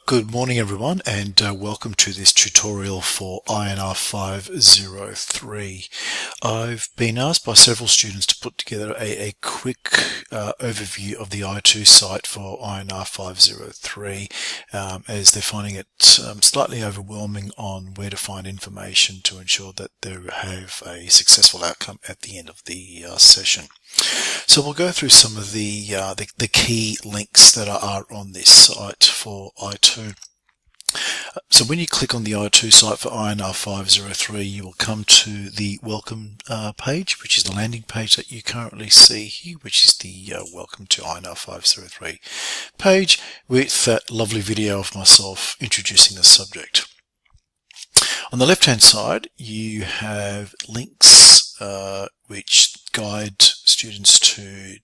Good morning everyone, and welcome to this tutorial for INR503. I've been asked by several students to put together a quick overview of the I2 site for INR503 as they're finding it slightly overwhelming on where to find information to ensure that they have a successful outcome at the end of the session. So we'll go through some of the key links that are on this site for I2. So when you click on the I2 site for INR503, you will come to the welcome page, which is the landing page that you currently see here, which is the welcome to INR503 page with that lovely video of myself introducing the subject. On the left hand side you have links which guide students to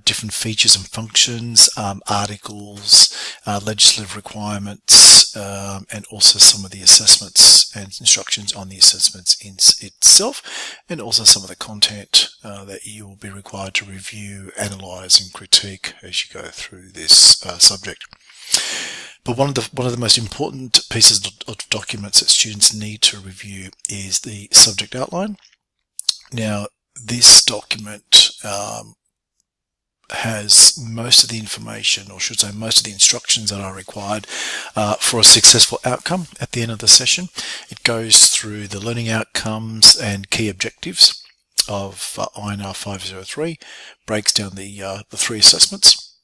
different features and functions, articles, legislative requirements, and also some of the assessments and instructions on the assessments in itself, and also some of the content that you will be required to review, analyze and critique as you go through this subject. But one of the most important pieces of documents that students need to review is the subject outline. Now, this document has most of the information, or should say most of the instructions that are required for a successful outcome at the end of the session. It goes through the learning outcomes and key objectives of INR503, breaks down the three assessments,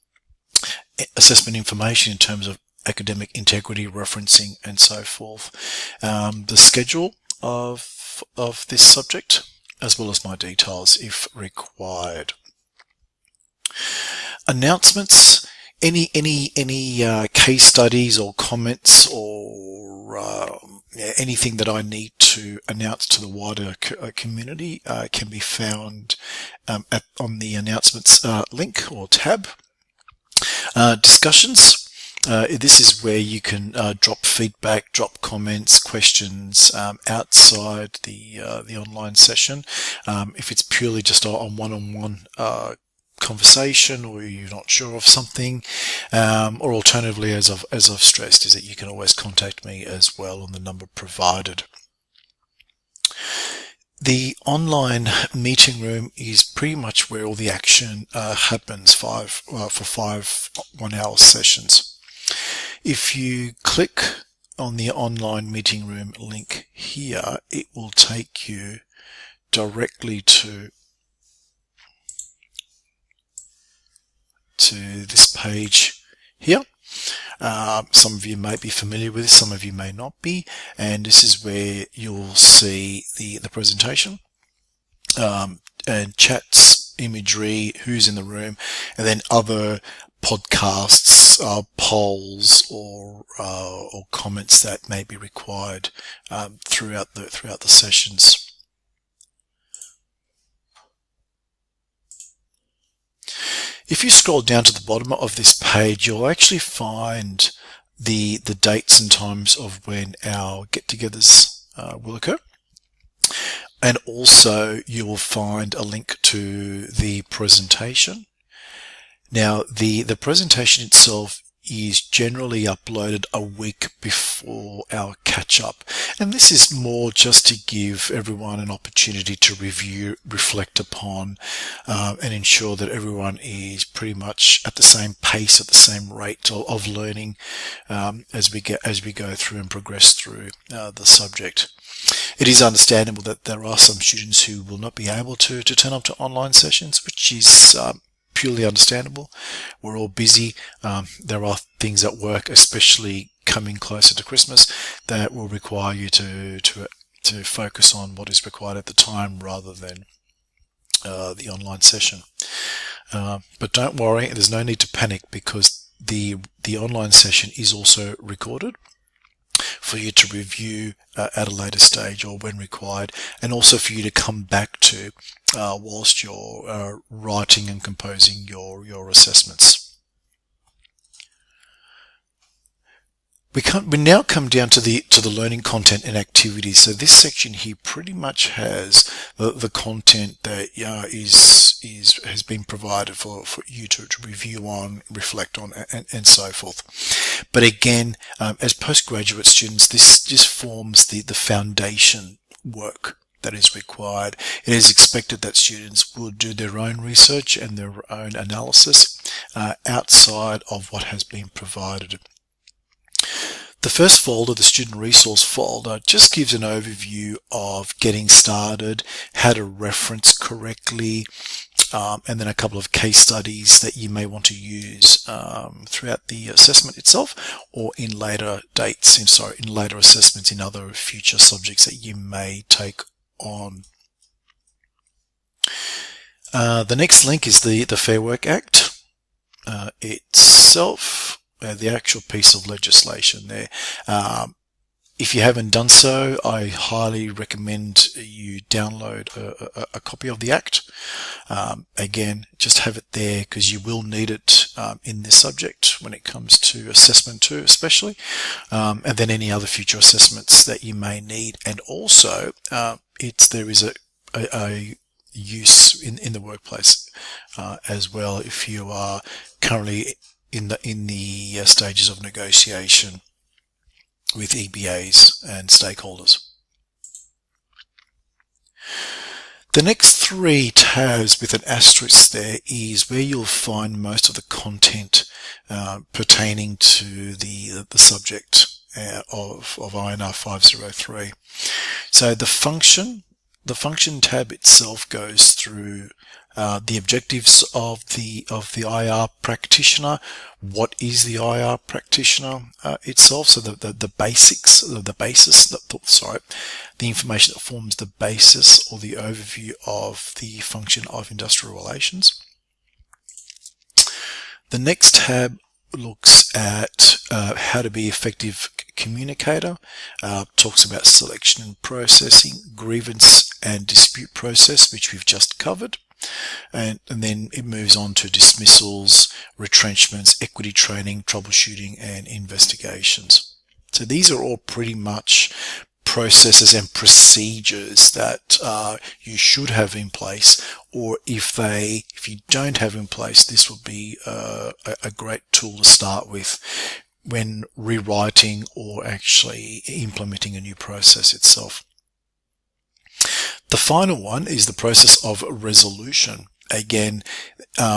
assessment information in terms of academic integrity, referencing and so forth, the schedule of this subject, as well as my details if required. Announcements, any case studies or comments or anything that I need to announce to the wider community can be found on the announcements link or tab. Discussions. This is where you can drop feedback, drop comments, questions outside the online session. If it's purely just on one-on-one conversation, or you're not sure of something, or alternatively, as I've stressed, is that you can always contact me as well on the number provided. The online meeting room is pretty much where all the action happens for 5 one-hour sessions. If you click on the online meeting room link here, it will take you directly to this page here. Some of you may be familiar with this, some of you may not be, and this is where you'll see the presentation, and chats, imagery, who's in the room, and then other podcasts, polls, or comments that may be required throughout the sessions. If you scroll down to the bottom of this page, you'll actually find the dates and times of when our get-togethers will occur. And also you will find a link to the presentation. Now, the presentation itself is generally uploaded a week before our catch-up, and this is more just to give everyone an opportunity to review, reflect upon, and ensure that everyone is pretty much at the same pace, at the same rate of learning as we go through and progress through the subject. It is understandable that there are some students who will not be able to turn up to online sessions, which is purely understandable. We're all busy. There are things at work, especially coming closer to Christmas, that will require you to focus on what is required at the time rather than the online session. But don't worry, there's no need to panic, because the online session is also recorded for you to review at a later stage or when required, and also for you to come back to whilst you're writing and composing your assessments. We now come down to the learning content and activities. So this section here pretty much has the content that has been provided for you to review on, reflect on, and so forth. But again, as postgraduate students, this just forms the foundation work that is required. It is expected that students will do their own research and their own analysis outside of what has been provided. The first folder, the student resource folder, just gives an overview of getting started, how to reference correctly, and then a couple of case studies that you may want to use throughout the assessment itself, or in later in later assessments in other future subjects that you may take on. The next link is the Fair Work Act itself. The actual piece of legislation there. If you haven't done so, I highly recommend you download a copy of the Act. Again, just have it there because you will need it in this subject when it comes to assessment 2 especially, and then any other future assessments that you may need. And also, there is a use in the workplace as well if you are currently in the stages of negotiation with EBAs and stakeholders. The next 3 tabs with an asterisk there is where you'll find most of the content pertaining to the subject of INR503. So the function tab itself goes through the objectives of the IR practitioner. What is the IR practitioner itself? So the basics, the information that forms the basis or the overview of the function of industrial relations. The next tab looks at how to be effective communicator, talks about selection and processing, grievance and dispute process, which we've just covered. And then it moves on to dismissals, retrenchments, equity training, troubleshooting, and investigations. So these are all pretty much processes and procedures that you should have in place, or if you don't have in place, this would be a great tool to start with when rewriting or actually implementing a new process itself. The final one is the process of resolution. Again,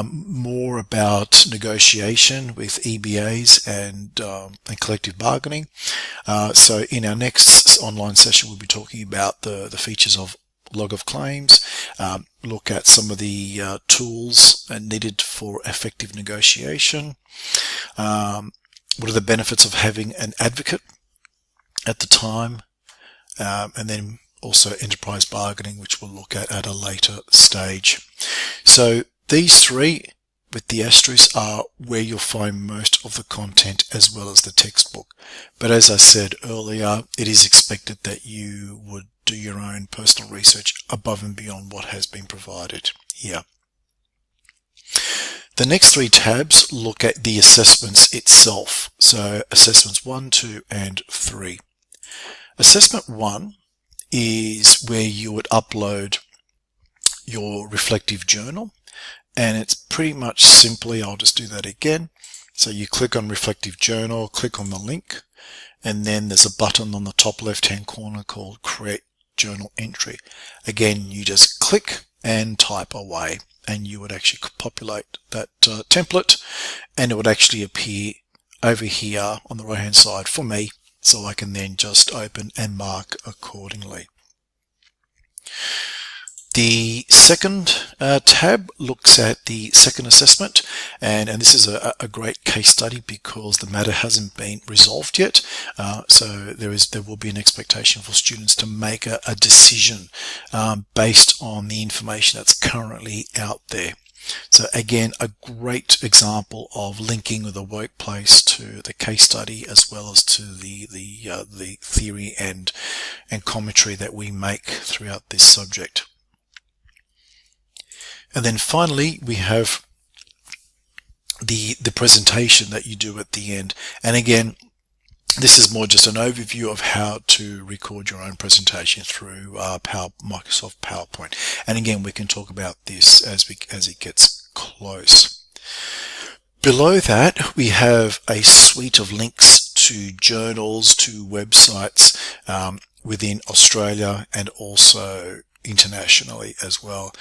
more about negotiation with EBAs and collective bargaining. So in our next online session, we'll be talking about the features of log of claims, look at some of the tools needed for effective negotiation. What are the benefits of having an advocate at the time, and then also enterprise bargaining, which we'll look at a later stage. So these 3 with the asterisk are where you'll find most of the content as well as the textbook. But as I said earlier, it is expected that you would do your own personal research above and beyond what has been provided here. The next 3 tabs look at the assessments itself. So assessments 1, 2, and 3. Assessment 1 is where you would upload your reflective journal, and it's pretty much simply, I'll just do that again. So you click on reflective journal, click on the link, and then there's a button on the top left hand corner called create journal entry. Again, you just click and type away, and you would actually populate that template, and it would actually appear over here on the right hand side for me, so I can then just open and mark accordingly. The second tab looks at the second assessment, and this is a great case study because the matter hasn't been resolved yet. So there will be an expectation for students to make a decision based on the information that's currently out there. So again, a great example of linking the workplace to the case study as well as to the theory and commentary that we make throughout this subject. And then finally, we have the presentation that you do at the end. And again, this is more just an overview of how to record your own presentation through Microsoft PowerPoint. And again, we can talk about this as it gets close. Below that, we have a suite of links to journals, to websites within Australia and also internationally as well.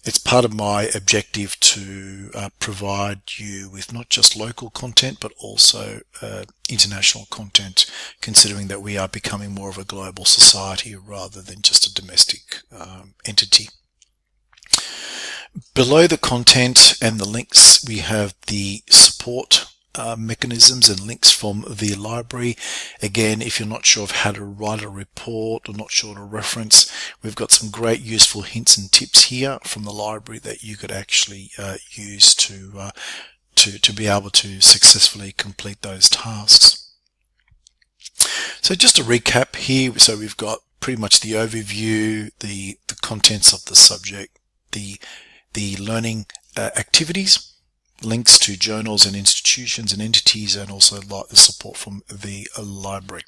It's part of my objective to provide you with not just local content, but also international content, considering that we are becoming more of a global society rather than just a domestic entity. Below the content and the links, we have the support mechanisms and links from the library. Again, if you're not sure of how to write a report or not sure to reference, we've got some great useful hints and tips here from the library that you could actually use to be able to successfully complete those tasks. So just to recap here, so we've got pretty much the overview, the contents of the subject, the learning activities, links to journals and institutions and entities, and also the support from the library.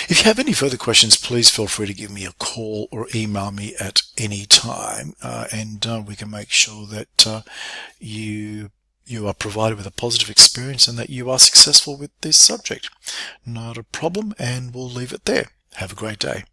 If you have any further questions, please feel free to give me a call or email me at any time, and we can make sure that you are provided with a positive experience and that you are successful with this subject. Not a problem, and we'll leave it there. Have a great day.